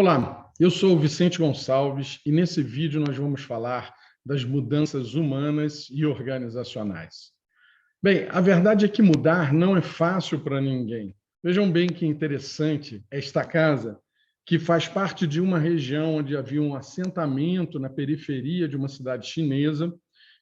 Olá, eu sou o Vicente Gonçalves e nesse vídeo nós vamos falar das mudanças humanas e organizacionais. Bem, a verdade é que mudar não é fácil para ninguém. Vejam bem que interessante esta casa, que faz parte de uma região onde havia um assentamento na periferia de uma cidade chinesa.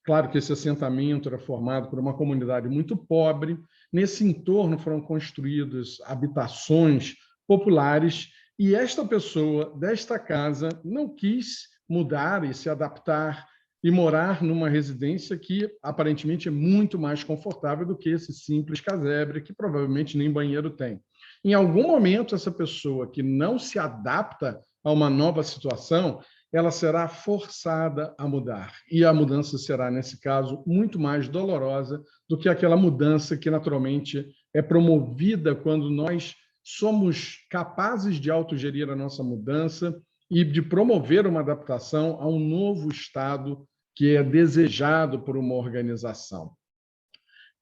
Claro que esse assentamento era formado por uma comunidade muito pobre. Nesse entorno foram construídas habitações populares e esta pessoa desta casa não quis mudar e se adaptar e morar numa residência que aparentemente é muito mais confortável do que esse simples casebre, que provavelmente nem banheiro tem. Em algum momento, essa pessoa que não se adapta a uma nova situação, ela será forçada a mudar. E a mudança será, nesse caso, muito mais dolorosa do que aquela mudança que, naturalmente, é promovida quando nós somos capazes de autogerir a nossa mudança e de promover uma adaptação a um novo estado que é desejado por uma organização.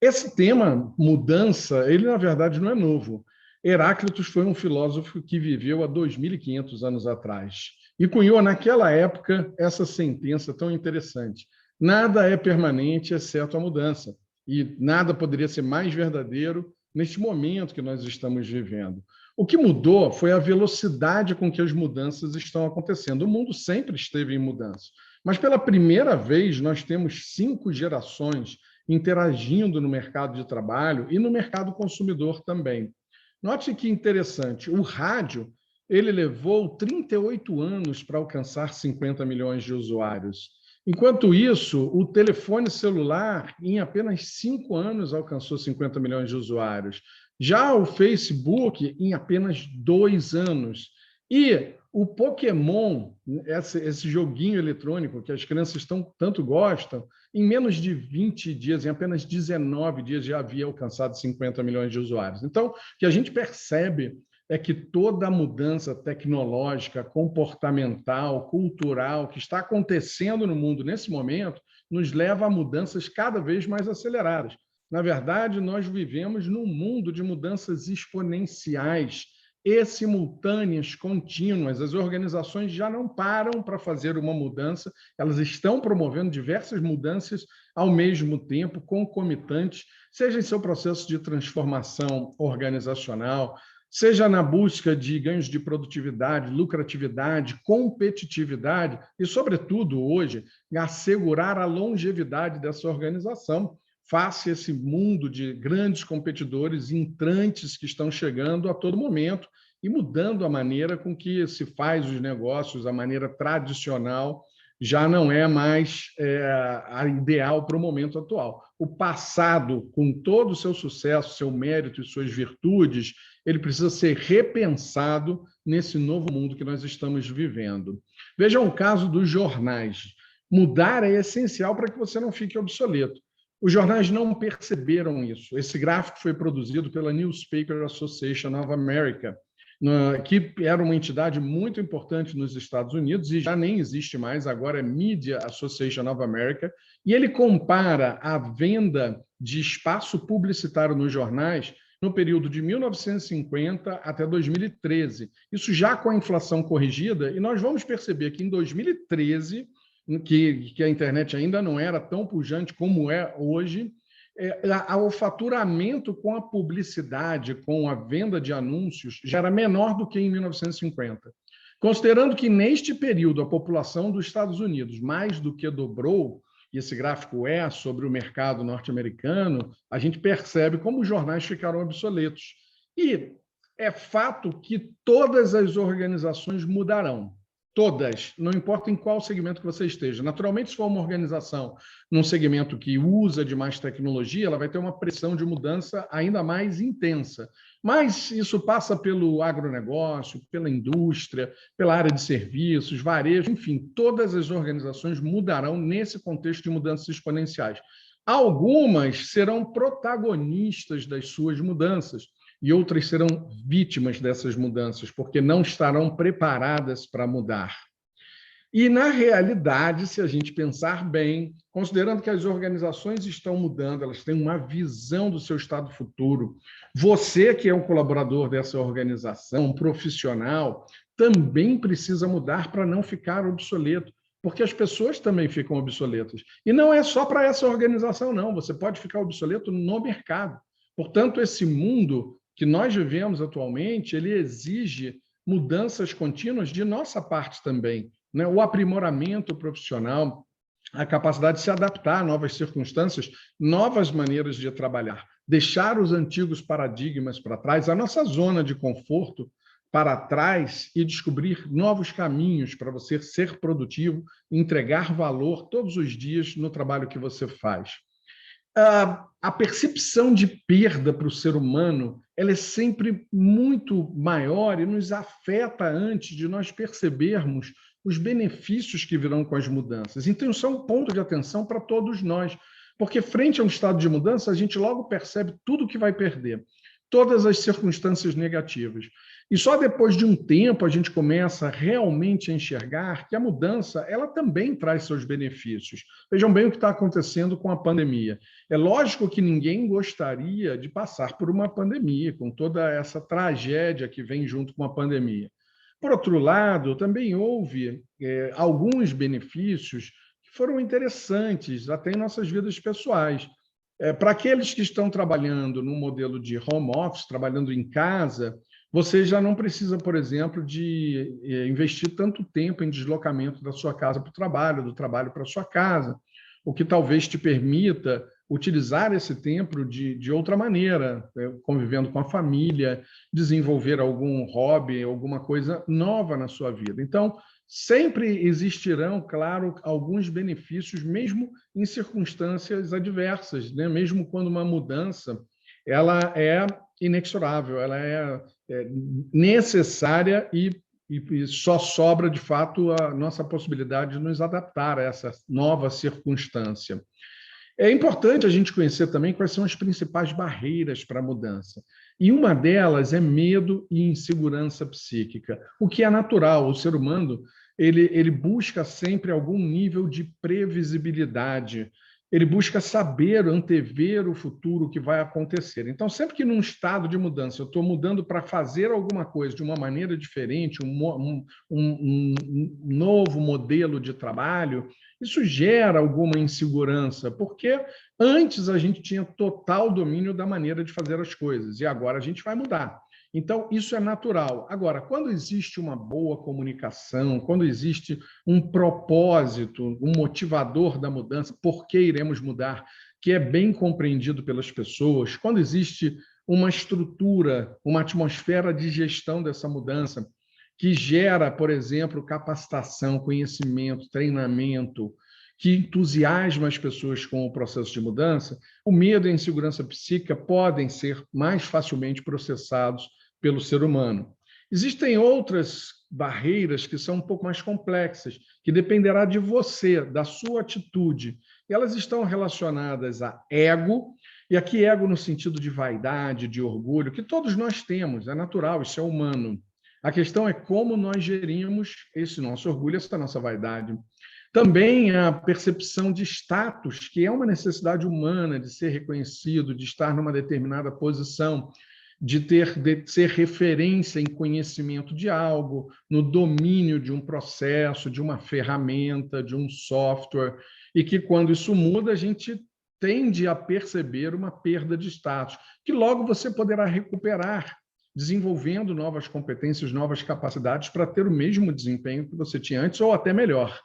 Esse tema, mudança, ele na verdade não é novo. Heráclitos foi um filósofo que viveu há 2.500 anos atrás e cunhou naquela época essa sentença tão interessante: nada é permanente exceto a mudança. E nada poderia ser mais verdadeiro neste momento que nós estamos vivendo. O que mudou foi a velocidade com que as mudanças estão acontecendo. O mundo sempre esteve em mudança, mas pela primeira vez nós temos 5 gerações interagindo no mercado de trabalho e no mercado consumidor também. Note que interessante, o rádio ele levou 38 anos para alcançar 50 milhões de usuários. Enquanto isso, o telefone celular, em apenas 5 anos, alcançou 50 milhões de usuários. Já o Facebook, em apenas 2 anos. E o Pokémon, esse joguinho eletrônico que as crianças tanto gostam, em menos de 20 dias, em apenas 19 dias, já havia alcançado 50 milhões de usuários. Então, o que a gente percebe é que toda a mudança tecnológica, comportamental, cultural que está acontecendo no mundo nesse momento nos leva a mudanças cada vez mais aceleradas. Na verdade, nós vivemos num mundo de mudanças exponenciais e simultâneas, contínuas. As organizações já não param para fazer uma mudança, elas estão promovendo diversas mudanças ao mesmo tempo, concomitantes, seja em seu processo de transformação organizacional, seja na busca de ganhos de produtividade, lucratividade, competitividade e, sobretudo, hoje, assegurar a longevidade dessa organização face a esse mundo de grandes competidores entrantes que estão chegando a todo momento e mudando a maneira com que se faz os negócios, a maneira tradicional já não é mais a ideal para o momento atual. O passado, com todo o seu sucesso, seu mérito e suas virtudes, ele precisa ser repensado nesse novo mundo que nós estamos vivendo. Vejam o caso dos jornais. Mudar é essencial para que você não fique obsoleto. Os jornais não perceberam isso. Esse gráfico foi produzido pela Newspaper Association of America, que era uma entidade muito importante nos Estados Unidos e já nem existe mais, agora é Media Association of America, e ele compara a venda de espaço publicitário nos jornais no período de 1950 até 2013. Isso já com a inflação corrigida, e nós vamos perceber que em 2013, que a internet ainda não era tão pujante como é hoje, o faturamento com a publicidade, com a venda de anúncios, já era menor do que em 1950. Considerando que, neste período, a população dos Estados Unidos mais do que dobrou, e esse gráfico é sobre o mercado norte-americano, a gente percebe como os jornais ficaram obsoletos. E é fato que todas as organizações mudarão. Todas, não importa em qual segmento que você esteja. Naturalmente, se for uma organização num segmento que usa de mais tecnologia, ela vai ter uma pressão de mudança ainda mais intensa. Mas isso passa pelo agronegócio, pela indústria, pela área de serviços, varejo, enfim, todas as organizações mudarão nesse contexto de mudanças exponenciais. Algumas serão protagonistas das suas mudanças, e outras serão vítimas dessas mudanças, porque não estarão preparadas para mudar. E, na realidade, se a gente pensar bem, considerando que as organizações estão mudando, elas têm uma visão do seu estado futuro, você, que é um colaborador dessa organização, um profissional, também precisa mudar para não ficar obsoleto, porque as pessoas também ficam obsoletas. E não é só para essa organização, não. Você pode ficar obsoleto no mercado. Portanto, esse mundo que nós vivemos atualmente, ele exige mudanças contínuas de nossa parte também, né? O aprimoramento profissional, a capacidade de se adaptar a novas circunstâncias, novas maneiras de trabalhar, deixar os antigos paradigmas para trás, a nossa zona de conforto para trás e descobrir novos caminhos para você ser produtivo, entregar valor todos os dias no trabalho que você faz. A percepção de perda para o ser humano ela é sempre muito maior e nos afeta antes de nós percebermos os benefícios que virão com as mudanças. Então, isso é um ponto de atenção para todos nós, porque frente a um estado de mudança, a gente logo percebe tudo que vai perder, todas as circunstâncias negativas. E só depois de um tempo a gente começa realmente a enxergar que a mudança ela também traz seus benefícios. Vejam bem o que está acontecendo com a pandemia. É lógico que ninguém gostaria de passar por uma pandemia, com toda essa tragédia que vem junto com a pandemia. Por outro lado, também houve alguns benefícios que foram interessantes, até em nossas vidas pessoais. Para aqueles que estão trabalhando no modelo de home office, trabalhando em casa, você já não precisa, por exemplo, de investir tanto tempo em deslocamento da sua casa para o trabalho, do trabalho para a sua casa, o que talvez te permita utilizar esse tempo de outra maneira, convivendo com a família, desenvolver algum hobby, alguma coisa nova na sua vida. Então, sempre existirão, claro, alguns benefícios, mesmo em circunstâncias adversas, né? Mesmo quando uma mudança ela é inexorável, ela é necessária e só sobra, de fato, a nossa possibilidade de nos adaptar a essa nova circunstância. É importante a gente conhecer também quais são as principais barreiras para a mudança. E uma delas é medo e insegurança psíquica, o que é natural. O ser humano ele busca sempre algum nível de previsibilidade, ele busca saber, antever o futuro que vai acontecer. Então, sempre que num estado de mudança eu estou mudando para fazer alguma coisa de uma maneira diferente, um novo modelo de trabalho, isso gera alguma insegurança, porque antes a gente tinha total domínio da maneira de fazer as coisas, e agora a gente vai mudar. Então, isso é natural. Agora, quando existe uma boa comunicação, quando existe um propósito, um motivador da mudança, por que iremos mudar, que é bem compreendido pelas pessoas, quando existe uma estrutura, uma atmosfera de gestão dessa mudança, que gera, por exemplo, capacitação, conhecimento, treinamento, que entusiasma as pessoas com o processo de mudança, o medo e a insegurança psíquica podem ser mais facilmente processados pelo ser humano. Existem outras barreiras que são um pouco mais complexas, que dependerá de você, da sua atitude. Elas estão relacionadas a ego, e aqui ego no sentido de vaidade, de orgulho, que todos nós temos, é natural, isso é humano. A questão é como nós gerimos esse nosso orgulho, essa nossa vaidade. Também a percepção de status, que é uma necessidade humana de ser reconhecido, de estar numa determinada posição, de ser referência em conhecimento de algo, no domínio de um processo, de uma ferramenta, de um software, e que quando isso muda, a gente tende a perceber uma perda de status, que logo você poderá recuperar, desenvolvendo novas competências, novas capacidades para ter o mesmo desempenho que você tinha antes, ou até melhor.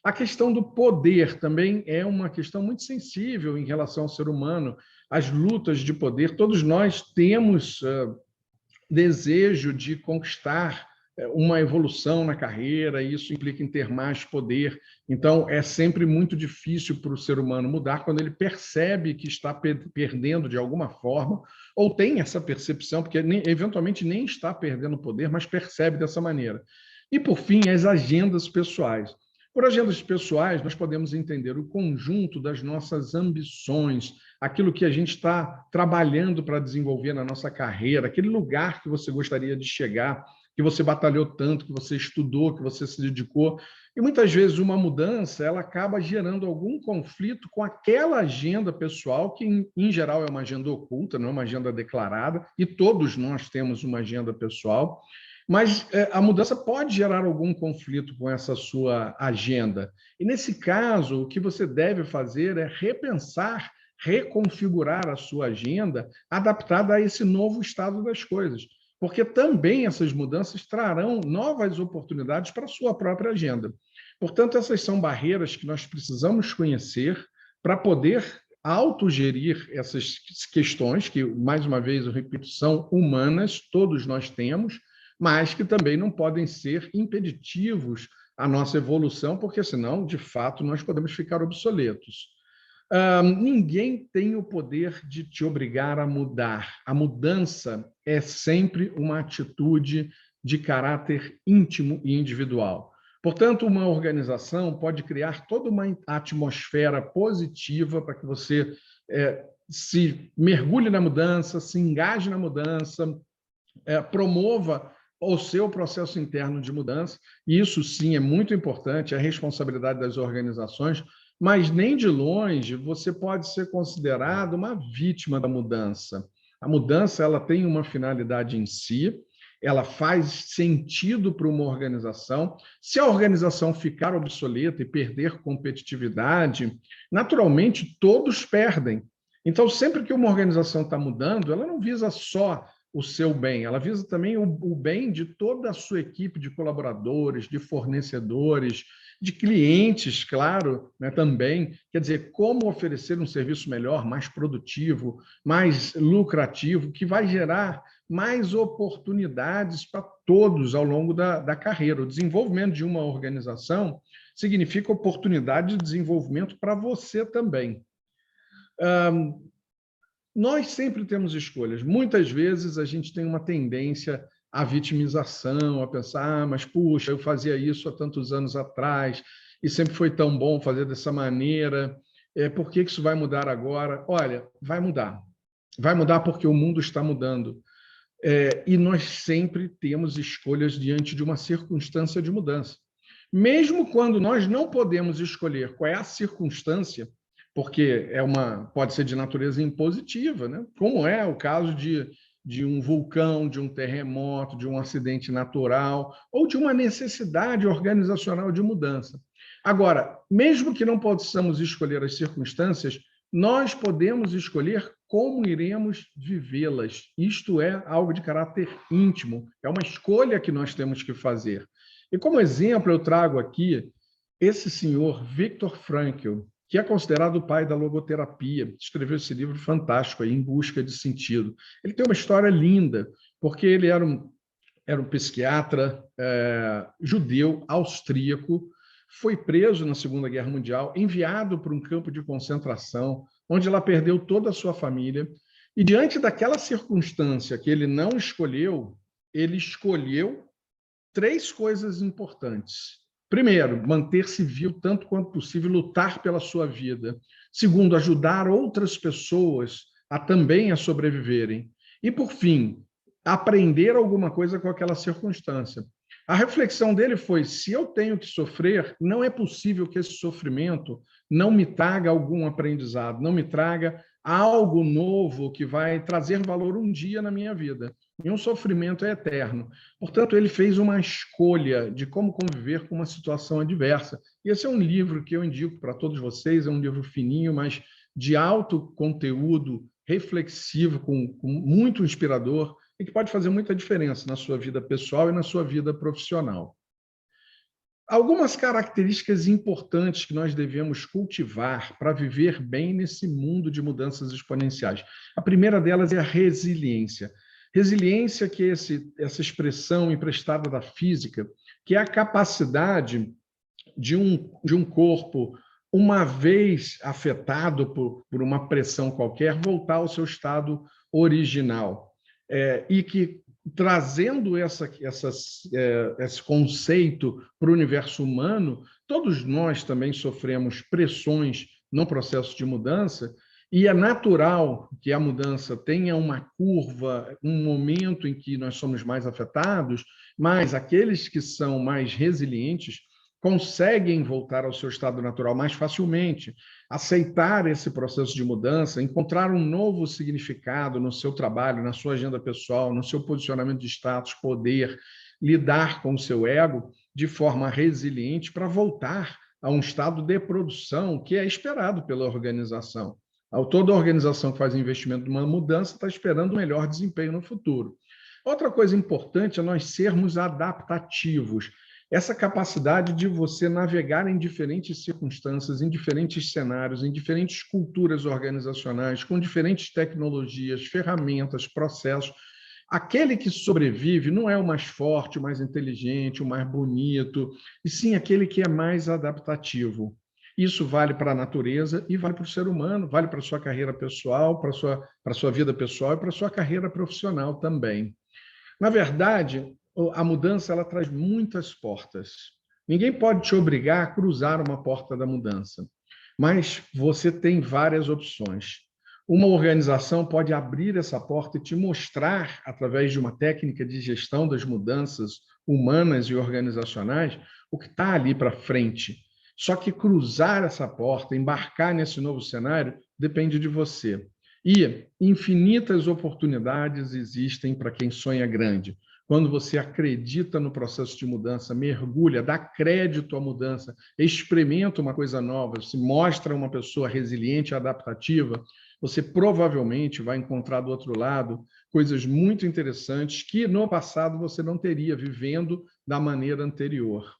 A questão do poder também é uma questão muito sensível em relação ao ser humano. As lutas de poder, todos nós temos desejo de conquistar uma evolução na carreira, e isso implica em ter mais poder. Então, é sempre muito difícil para o ser humano mudar quando ele percebe que está perdendo de alguma forma, ou tem essa percepção, porque eventualmente nem está perdendo poder, mas percebe dessa maneira. E, por fim, as agendas pessoais. Por agendas pessoais, nós podemos entender o conjunto das nossas ambições, aquilo que a gente está trabalhando para desenvolver na nossa carreira, aquele lugar que você gostaria de chegar, que você batalhou tanto, que você estudou, que você se dedicou. E muitas vezes uma mudança ela acaba gerando algum conflito com aquela agenda pessoal, que em geral é uma agenda oculta, não é uma agenda declarada, e todos nós temos uma agenda pessoal, mas a mudança pode gerar algum conflito com essa sua agenda. E nesse caso, o que você deve fazer é repensar, reconfigurar a sua agenda adaptada a esse novo estado das coisas, porque também essas mudanças trarão novas oportunidades para a sua própria agenda. Portanto, essas são barreiras que nós precisamos conhecer para poder autogerir essas questões, que, mais uma vez, eu repito, são humanas, todos nós temos, mas que também não podem ser impeditivos à nossa evolução, porque senão, de fato, nós podemos ficar obsoletos. Ninguém tem o poder de te obrigar a mudar. A mudança é sempre uma atitude de caráter íntimo e individual. Portanto, uma organização pode criar toda uma atmosfera positiva para que você se mergulhe na mudança, se engaje na mudança, promova o seu processo interno de mudança. E isso, sim, é muito importante, é a responsabilidade das organizações, mas nem de longe você pode ser considerado uma vítima da mudança. A mudança ela tem uma finalidade em si, ela faz sentido para uma organização. Se a organização ficar obsoleta e perder competitividade, naturalmente todos perdem. Então, sempre que uma organização está mudando, ela não visa só o seu bem, ela visa também o bem de toda a sua equipe de colaboradores, de fornecedores, de clientes, claro, né, também. Quer dizer, como oferecer um serviço melhor, mais produtivo, mais lucrativo, que vai gerar mais oportunidades para todos ao longo da carreira. O desenvolvimento de uma organização significa oportunidade de desenvolvimento para você também. Nós sempre temos escolhas. Muitas vezes a gente tem uma tendência à vitimização, a pensar, mas puxa, eu fazia isso há tantos anos atrás e sempre foi tão bom fazer dessa maneira. Por que isso vai mudar agora? Olha, vai mudar. Vai mudar porque o mundo está mudando. E nós sempre temos escolhas diante de uma circunstância de mudança. Mesmo quando nós não podemos escolher qual é a circunstância, porque pode ser de natureza impositiva, né? Como é o caso de um vulcão, de um terremoto, de um acidente natural ou de uma necessidade organizacional de mudança. Agora, mesmo que não possamos escolher as circunstâncias, nós podemos escolher como iremos vivê-las. Isto é algo de caráter íntimo, é uma escolha que nós temos que fazer. E como exemplo, eu trago aqui esse senhor Viktor Frankl, que é considerado o pai da logoterapia, escreveu esse livro fantástico, aí, Em Busca de Sentido. Ele tem uma história linda, porque ele era um psiquiatra judeu, austríaco, foi preso na Segunda Guerra Mundial, enviado para um campo de concentração, onde lá perdeu toda a sua família, e diante daquela circunstância que ele não escolheu, ele escolheu 3 coisas importantes. Primeiro, manter-se vivo tanto quanto possível, lutar pela sua vida. Segundo, ajudar outras pessoas também a sobreviverem. E, por fim, aprender alguma coisa com aquela circunstância. A reflexão dele foi: se eu tenho que sofrer, não é possível que esse sofrimento não me traga algum aprendizado, não me traga algo novo que vai trazer valor um dia na minha vida. Nenhum sofrimento é eterno. Portanto, ele fez uma escolha de como conviver com uma situação adversa. E esse é um livro que eu indico para todos vocês, é um livro fininho, mas de alto conteúdo, reflexivo, com muito inspirador, e que pode fazer muita diferença na sua vida pessoal e na sua vida profissional. Algumas características importantes que nós devemos cultivar para viver bem nesse mundo de mudanças exponenciais. A primeira delas é a resiliência. Resiliência, que é essa expressão emprestada da física, que é a capacidade de um corpo, uma vez afetado por uma pressão qualquer, voltar ao seu estado original. E que, trazendo esse conceito para o universo humano, todos nós também sofremos pressões no processo de mudança, E é natural que a mudança tenha uma curva, um momento em que nós somos mais afetados, mas aqueles que são mais resilientes conseguem voltar ao seu estado natural mais facilmente, aceitar esse processo de mudança, encontrar um novo significado no seu trabalho, na sua agenda pessoal, no seu posicionamento de status, poder, lidar com o seu ego de forma resiliente para voltar a um estado de produção que é esperado pela organização. Toda organização que faz investimento numa mudança está esperando um melhor desempenho no futuro. Outra coisa importante é nós sermos adaptativos. Essa capacidade de você navegar em diferentes circunstâncias, em diferentes cenários, em diferentes culturas organizacionais, com diferentes tecnologias, ferramentas, processos. Aquele que sobrevive não é o mais forte, o mais inteligente, o mais bonito, e sim aquele que é mais adaptativo. Isso vale para a natureza e vale para o ser humano, vale para a sua carreira pessoal, para a sua vida pessoal e para a sua carreira profissional também. Na verdade, a mudança ela traz muitas portas. Ninguém pode te obrigar a cruzar uma porta da mudança, mas você tem várias opções. Uma organização pode abrir essa porta e te mostrar, através de uma técnica de gestão das mudanças humanas e organizacionais, o que está ali para frente. Só que cruzar essa porta, embarcar nesse novo cenário, depende de você. E infinitas oportunidades existem para quem sonha grande. Quando você acredita no processo de mudança, mergulha, dá crédito à mudança, experimenta uma coisa nova, se mostra uma pessoa resiliente e adaptativa, você provavelmente vai encontrar do outro lado coisas muito interessantes que no passado você não teria vivendo da maneira anterior.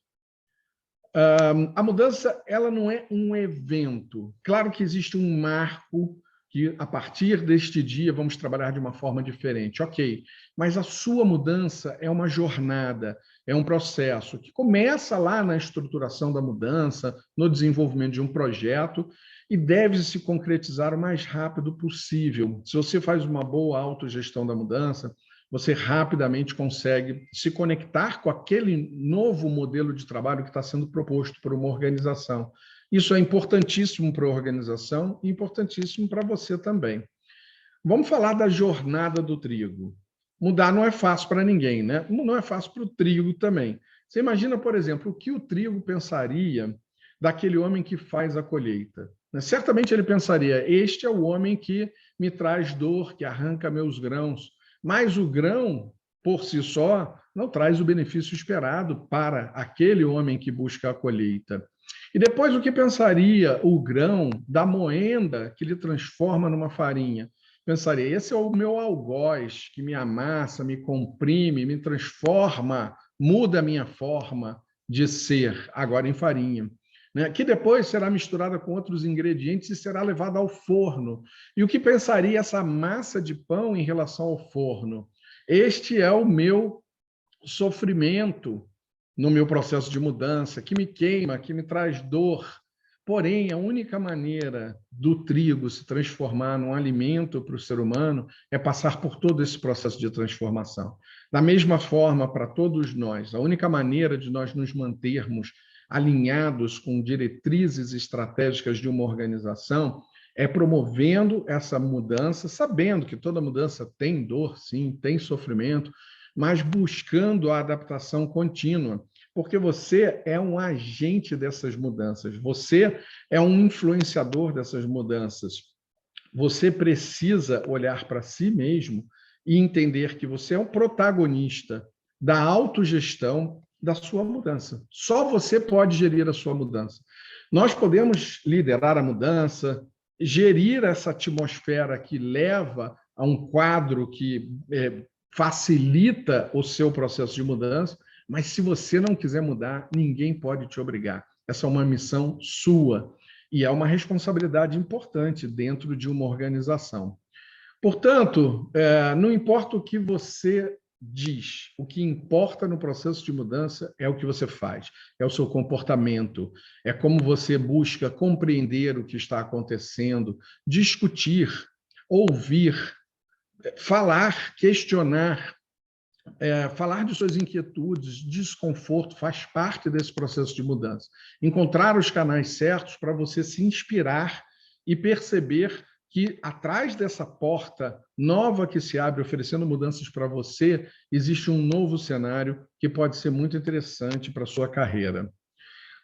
A mudança ela não é um evento. Claro que existe um marco que, a partir deste dia, vamos trabalhar de uma forma diferente. Ok, mas a sua mudança é uma jornada, é um processo que começa lá na estruturação da mudança, no desenvolvimento de um projeto e deve se concretizar o mais rápido possível. Se você faz uma boa autogestão da mudança, você rapidamente consegue se conectar com aquele novo modelo de trabalho que está sendo proposto por uma organização. Isso é importantíssimo para a organização e importantíssimo para você também. Vamos falar da jornada do trigo. Mudar não é fácil para ninguém, né? Não é fácil para o trigo também. Você imagina, por exemplo, o que o trigo pensaria daquele homem que faz a colheita. Certamente ele pensaria, este é o homem que me traz dor, que arranca meus grãos. Mas o grão, por si só, não traz o benefício esperado para aquele homem que busca a colheita. E depois, o que pensaria o grão da moenda que lhe transforma numa farinha? Pensaria, esse é o meu algoz que me amassa, me comprime, me transforma, muda a minha forma de ser, agora em farinha. Que depois será misturada com outros ingredientes e será levada ao forno. E o que pensaria essa massa de pão em relação ao forno? Este é o meu sofrimento no meu processo de mudança, que me queima, que me traz dor. Porém, a única maneira do trigo se transformar num alimento para o ser humano é passar por todo esse processo de transformação. Da mesma forma, para todos nós, a única maneira de nós nos mantermos alinhados com diretrizes estratégicas de uma organização é promovendo essa mudança, sabendo que toda mudança tem dor, sim, tem sofrimento, mas buscando a adaptação contínua, porque você é um agente dessas mudanças, você é um influenciador dessas mudanças. Você precisa olhar para si mesmo e entender que você é um protagonista da autogestão da sua mudança. Só você pode gerir a sua mudança. Nós podemos liderar a mudança, gerir essa atmosfera que leva a um quadro que facilita o seu processo de mudança, mas se você não quiser mudar, ninguém pode te obrigar. Essa é uma missão sua e é uma responsabilidade importante dentro de uma organização. Portanto, não importa o que você diz, o que importa no processo de mudança é o que você faz, é o seu comportamento, é como você busca compreender o que está acontecendo, discutir, ouvir, falar, questionar, falar de suas inquietudes, desconforto, faz parte desse processo de mudança. Encontrar os canais certos para você se inspirar e perceber que atrás dessa porta nova que se abre, oferecendo mudanças para você, existe um novo cenário que pode ser muito interessante para a sua carreira.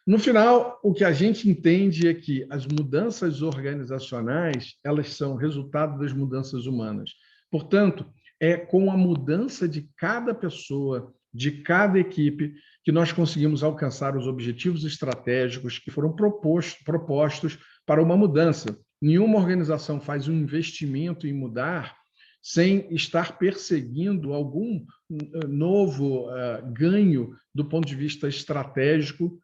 No final, o que a gente entende é que as mudanças organizacionais, elas são resultado das mudanças humanas. Portanto, é com a mudança de cada pessoa, de cada equipe, que nós conseguimos alcançar os objetivos estratégicos que foram propostos para uma mudança. Nenhuma organização faz um investimento em mudar sem estar perseguindo algum novo ganho do ponto de vista estratégico,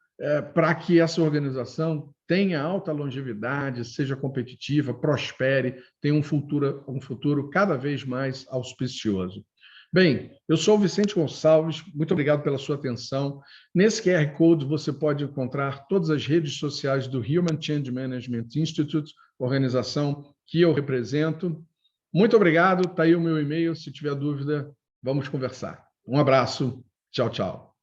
para que essa organização tenha alta longevidade, seja competitiva, prospere, tenha um futuro cada vez mais auspicioso. Bem, eu sou o Vicente Gonçalves, muito obrigado pela sua atenção. Nesse QR Code você pode encontrar todas as redes sociais do Human Change Management Institute, organização que eu represento. Muito obrigado, está aí o meu e-mail, se tiver dúvida, vamos conversar. Um abraço, tchau, tchau.